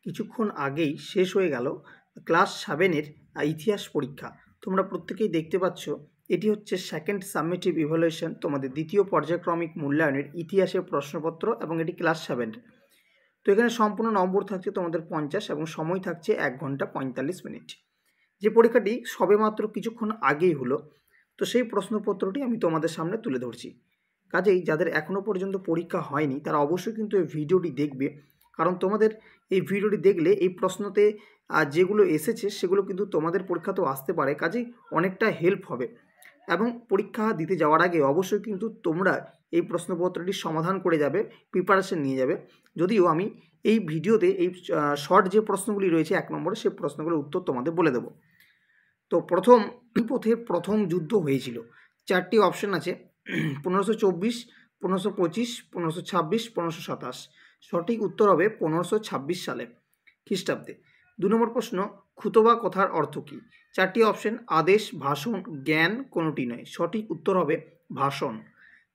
কিছুক্ষণ আগেই শেষ হয়ে গেল ক্লাস 7-এর ইতিহাস পরীক্ষা। তোমরা প্রত্যেকেই দেখতে পাচ্ছ এটি হচ্ছে সেকেন্ড সাবমিটিভ ইভ্যালুয়েশন, তোমাদের দ্বিতীয় পর্যায়ক্রমিক মূল্যায়নের ইতিহাসের প্রশ্নপত্র, এবং এটি ক্লাস 7। তো এখানে সম্পূর্ণ নম্বর থাকছে তোমাদের 50 এবং সময় থাকছে 1 ঘন্টা 45 মিনিট। যে পরীক্ষাটি সবেমাত্র কিছুক্ষণ আগেই হলো, তো সেই প্রশ্নপত্রটি আমি তোমাদের সামনে তুলে ধরছি। কাজেই যাদের এখনও পর্যন্ত পরীক্ষা হয়নি তারা অবশ্যই কিন্তু এই ভিডিওটি দেখবে, কারণ তোমাদের এই ভিডিওটি দেখলে এই প্রশ্নতে যেগুলো এসেছে সেগুলো কিন্তু তোমাদের পরীক্ষাতেও আসতে পারে, কাজেই অনেকটা হেল্প হবে। এবং পরীক্ষা দিতে যাওয়ার আগে অবশ্যই কিন্তু তোমরা এই প্রশ্নপত্রটির সমাধান করে যাবে, প্রিপারেশন নিয়ে যাবে। যদিও আমি এই ভিডিওতে এই শর্ট যে প্রশ্নগুলি রয়েছে 1 নম্বরে, সেই প্রশ্নগুলোর উত্তর তোমাদের বলে দেব। তো প্রথম যুদ্ধ হয়েছিল, 4টি অপশন আছে, 1524, 1525, 1526, 1527। সঠিক উত্তর হবে 1526 সালে খ্রিস্টাব্দে। 2 নম্বর প্রশ্ন, খুতবা কথার অর্থ কী? 4টি অপশন, আদেশ, ভাষণ, জ্ঞান, কোনোটি নয়। সঠিক উত্তর হবে ভাষণ।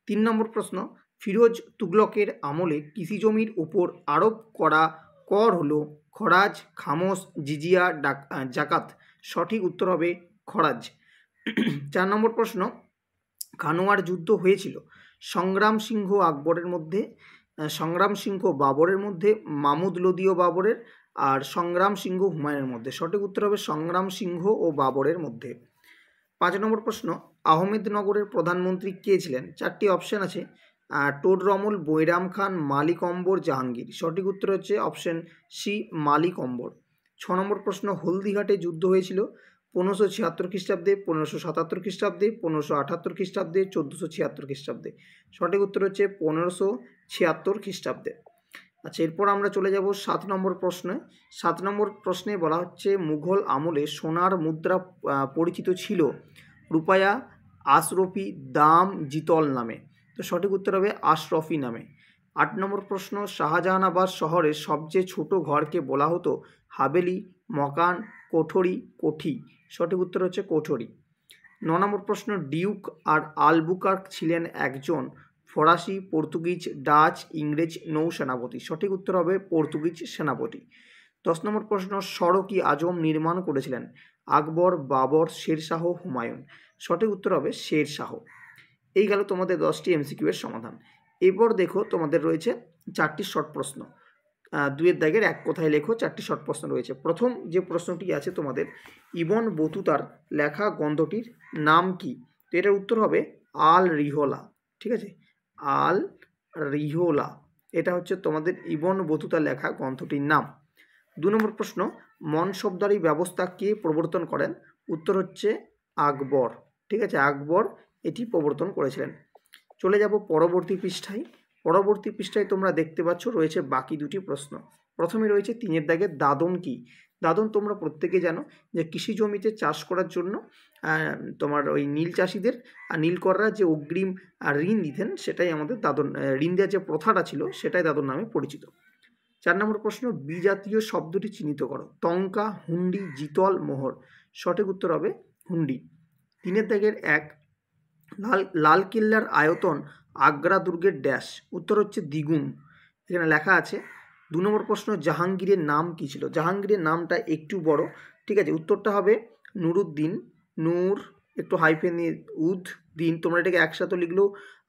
3 নম্বর প্রশ্ন, ফিরোজ তুগলকের আমলে কৃষি জমির উপর আরোপ করা কর হলো খরাজ, খামোশ, জিজিয়া, জাকাত। সঠিক উত্তর হবে খরাজ। 4 নম্বর প্রশ্ন, খানোয়ার যুদ্ধ হয়েছিল সংগ্রাম সিংহ আকবরের মধ্যে, সংগ্রাম সিংহ বাবরের মধ্যে, মামুদ লোদীয় বাবরের, আর সংগ্রাম সিংহ হুমায়ুনের মধ্যে। সঠিক উত্তর হবে সংগ্রাম সিংহ ও বাবরের মধ্যে। 5 নম্বর প্রশ্ন, আহমেদনগরের প্রধানমন্ত্রী কে ছিলেন? 4টি অপশন আছে, টোড রমল, বৈরাম খান, মালিক অম্বর, জাহাঙ্গীর। সঠিক উত্তর হচ্ছে অপশন সি, মালিক অম্বর। 6 নম্বর প্রশ্ন, হলদিঘাটে যুদ্ধ হয়েছিল 1576 খ্রিস্টাব্দে, 1577 খ্রিস্টাব্দে, 1578 খ্রিস্টাব্দে, 1476 খ্রিস্টাব্দে। সঠিক উত্তর হচ্ছে 1576 খ্রিস্টাব্দে। আচ্ছা, এরপর আমরা চলে যাব 7 নম্বর প্রশ্নে। 7 নম্বর প্রশ্নে বলা হচ্ছে মুঘল আমলে সোনার মুদ্রা পরিচিত ছিল রূপায়া, আশরফি, দাম, জিতল নামে। তো সঠিক উত্তর হবে আশরফি নামে। 8 নম্বর প্রশ্ন, শাহজাহানাবাদ শহরের সবচেয়ে ছোট ঘরকে বলা হতো হাভেলি, মকান, কোঠরি, কোঠি। সঠিক উত্তর হচ্ছে কোঠরি। 9 নম্বর প্রশ্ন, ডিউক আর আলবুকার্ক ছিলেন একজন ফরাসি, পর্তুগিজ, ডাচ, ইংরেজ নৌসেনাপতি। সঠিক উত্তর হবে পর্তুগিজ সেনাপতি। 10 নম্বর প্রশ্ন, সড়ক-ই আজম নির্মাণ করেছিলেন আকবর, বাবর, শেরশাহ, হুমায়ুন। সঠিক উত্তর হবে শেরশাহ। এই গেল তোমাদের 10টি এমসিকিউ এর সমাধান। এরপর দেখো তোমাদের রয়েছে 4টি শর্ট প্রশ্ন। 2-এর দাগের 1 কথায় লেখো, 4টি শর্ট প্রশ্ন রয়েছে। প্রথম যে প্রশ্নটি আছে তোমাদের, ইবন বতুতার লেখা গ্রন্থটির নাম কি? তো এটার উত্তর হবে আল রিহলা। ঠিক আছে, আল রিহলা, এটা হচ্ছে তোমাদের ইবন বতুতার লেখা গ্রন্থটির নাম। 2 নম্বর প্রশ্ন, মনসবদারি ব্যবস্থা কে প্রবর্তন করেন? উত্তর হচ্ছে আকবর। ঠিক আছে, আকবর এটি প্রবর্তন করেছিলেন। চলে যাব পরবর্তী পৃষ্ঠায়। পরবর্তী পৃষ্ঠায় তোমরা দেখতে পাচ্ছ রয়েছে বাকি 2টি প্রশ্ন। প্রথমে রয়েছে 3-এর দাগের দাদন কি? দাদন তোমরা প্রত্যেকে জানো যে কৃষি জমিতে চাষ করার জন্য তোমার ওই নীল চাষিদের নীলকররা যে অগ্রিম ঋণ দিতেন, সেটাই আমাদের দাদন, ঋণ দেওয়ার যে প্রথাটা ছিল সেটাই দাদন নামে পরিচিত। 4 নম্বর প্রশ্ন, বিজাতীয় শব্দটি চিহ্নিত করো। টঙ্কা, হুন্ডি, জিতল, মোহর। সঠিক উত্তর হবে হুন্ডি। 3-এর দাগের 1, লালকেল্লার আয়তন আগ্রা দুর্গের ড্যাশ। উত্তর হচ্ছে দ্বিগুণ, এখানে লেখা আছে। 2 নম্বর প্রশ্ন, জাহাঙ্গীরের নাম কি ছিল? জাহাঙ্গীরের নামটা একটু বড়, ঠিক আছে, উত্তরটা হবে নুরুদ্দিন। নূর একটু হাইফেন নিয়ে উদ দিন, তোমরা এটাকে একসাথে লিখলেও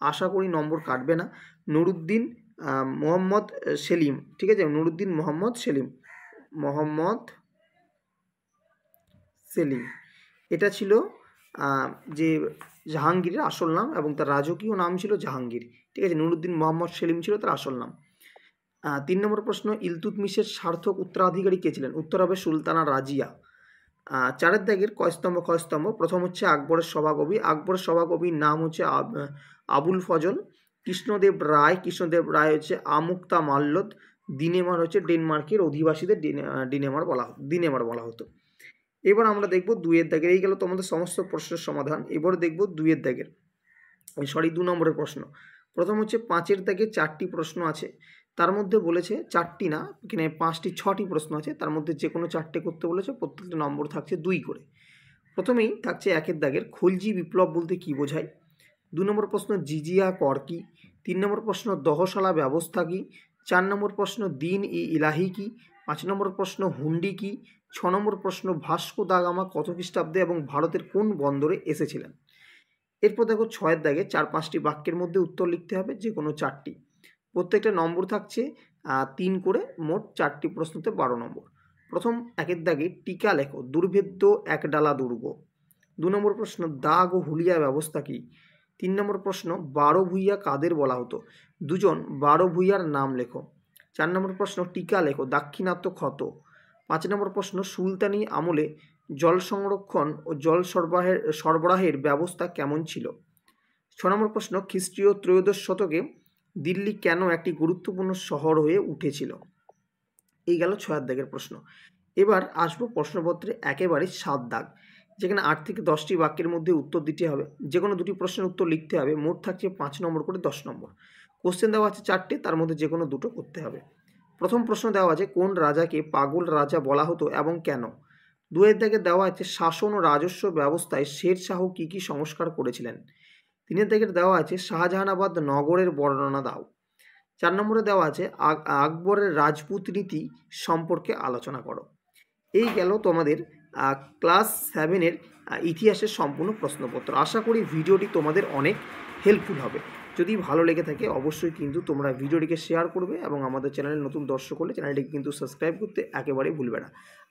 আশা করি নম্বর কাটবে না। নুরুদ্দিন মোহাম্মদ সেলিম। ঠিক আছে, নুরুদ্দিন মোহাম্মদ সেলিম, মোহাম্মদ সেলিম, এটা ছিল যে জাহাঙ্গীরের আসল নাম, এবং তার রাজকীয় নাম ছিল জাহাঙ্গীর। ঠিক আছে, নুরুদ্দিন মোহাম্মদ সেলিম ছিল তার আসল নাম। 3 নম্বর প্রশ্ন, ইলতুৎমিশের সার্থক উত্তরাধিকারী কে ছিলেন? উত্তর হবে সুলতানা রাজিয়া। 4-এর দাগের কয়স্তম্ভ খয়স্তম্ভ? প্রথম হচ্ছে আকবরের সভাকবি। আকবরের সভাকবির নাম হচ্ছে আবুল ফজল। কৃষ্ণদেব রায়, কৃষ্ণদেব রায় হচ্ছে আমুক্তা মাল্যদ। দিনেমার হচ্ছে ডেনমার্কের অধিবাসীদের দিনেমার বলা হতো। এবার আমরা দেখব 2-এর দাগের, এই গেল তোমাদের সমস্ত প্রশ্নের সমাধান। এবার দেখব 2-এর দাগের, 2 নম্বরের প্রশ্ন। প্রথম হচ্ছে 5-এর দাগে 4টি প্রশ্ন আছে, তার মধ্যে বলেছে 4টি না, এখানে 6টি প্রশ্ন আছে, তার মধ্যে যে কোনো 4টে করতে বলেছে, প্রত্যেকটা নম্বর থাকছে 2 করে। প্রথমেই থাকছে 1-এর দাগের, খলজি বিপ্লব বলতে কি বোঝায়? 2 নম্বর প্রশ্ন, জিজিয়া কর কি? 3 নম্বর প্রশ্ন, দহশালা ব্যবস্থা কি? 4 নম্বর প্রশ্ন, দিন ই ইলাহি কি? 5 নম্বর প্রশ্ন হুন্ডি কি। 6 নম্বর প্রশ্ন ভাস্কো দা গামা কত খ্রিস্টাব্দে এবং ভারতের কোন বন্দরে এসেছিলেন। এরপর দেখো 6 দাগে 4-5টি বাক্যের মধ্যে উত্তর লিখতে হবে, যে কোনো 4টি। প্রত্যেকটা নম্বর থাকছে 3 করে, মোট 4টি প্রশ্নতে 12 নম্বর। প্রথম 1 দাগে টিকা লেখো, দুর্ভেদ্য একডালা দুর্গ। 2 নম্বর প্রশ্ন দাগ ও হুলিয়া ব্যবস্থা কি। 3 নম্বর প্রশ্ন 12 ভূঁইয়া কাদের বলা হতো। দুজন 12 ভূঁইয়ার নাম লেখো। 4 নম্বর প্রশ্ন টিকা লেখো, দাক্ষিণাত্য ক্ষত। 5 নম্বর প্রশ্ন সুলতানি আমলে জল সংরক্ষণ ও জল সরবরাহের ব্যবস্থা কেমন ছিল। 6 নম্বর প্রশ্ন খ্রিস্টীয় ত্রয়োদশ শতকে দিল্লি কেন একটি গুরুত্বপূর্ণ শহর হয়ে উঠেছিল। এই গেল 6 দাগের প্রশ্ন। এবার আসবো প্রশ্নপত্রে একেবারে 7 দাগ, যেখানে 8 থেকে 10টি বাক্যের মধ্যে উত্তর দিতে হবে, যে কোনো 2টি প্রশ্নের উত্তর লিখতে হবে। মোট থাকছে 5 নম্বর করে 10 নম্বর। কোশ্চেন দেওয়া আছে 4টে, তার মধ্যে যে কোনো 2টো করতে হবে। প্রথম প্রশ্ন দেওয়া আছে কোন রাজাকে পাগল রাজা বলা হতো এবং কেন। 2 দাগে দেওয়া আছে শাসন ও রাজস্ব ব্যবস্থায় শের শাহ কী কী সংস্কার করেছিলেন। 3 দাগে দেওয়া আছে শাহজাহানাবাদ নগরের বর্ণনা দাও। 4 নম্বরে দেওয়া আছে আকবরের রাজপুত নীতি সম্পর্কে আলোচনা করো। এই গেল তোমাদের ক্লাস 7-এর ইতিহাসের সম্পূর্ণ প্রশ্নপত্র। আশা করি ভিডিওটি তোমাদের অনেক হেল্পফুল হবে। যদি ভালো লেগে থাকে অবশ্যই কিন্তু তোমরা ভিডিওটিকে শেয়ার করবে এবং আমাদের চ্যানেলে নতুন দর্শক হলে চ্যানেলটিকে কিন্তু সাবস্ক্রাইব করতে একেবারেই ভুলবে না।